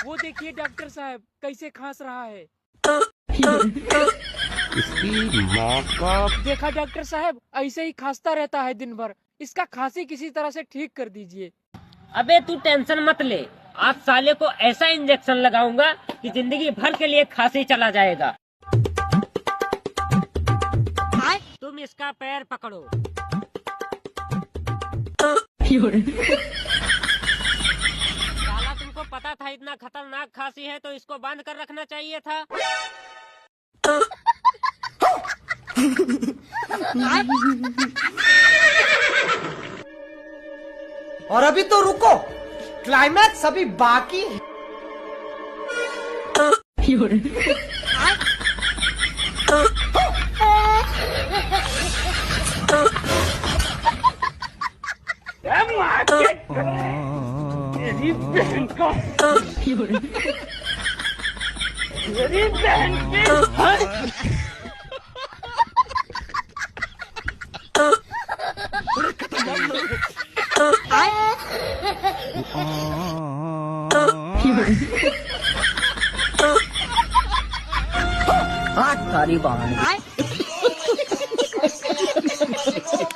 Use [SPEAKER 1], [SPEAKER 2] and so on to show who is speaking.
[SPEAKER 1] वो देखिए डॉक्टर साहब कैसे खांस रहा है।
[SPEAKER 2] इसकी माँ का।
[SPEAKER 1] देखा डॉक्टर साहब, ऐसे ही खांसता रहता है दिन भर। इसका खांसी किसी तरह से ठीक कर दीजिए।
[SPEAKER 3] अबे तू टेंशन मत ले, आज साले को ऐसा इंजेक्शन लगाऊंगा कि जिंदगी भर के लिए खांसी चला जाएगा। तुम इसका पैर पकड़ो। साला तुमको पता था इतना खतरनाक खांसी है तो इसको बंद कर रखना चाहिए था।
[SPEAKER 4] और अभी तो रुको, क्लाइमैक्स अभी बाकी है।
[SPEAKER 1] मेरी बहन का मेरी बहन
[SPEAKER 4] सारी बहाने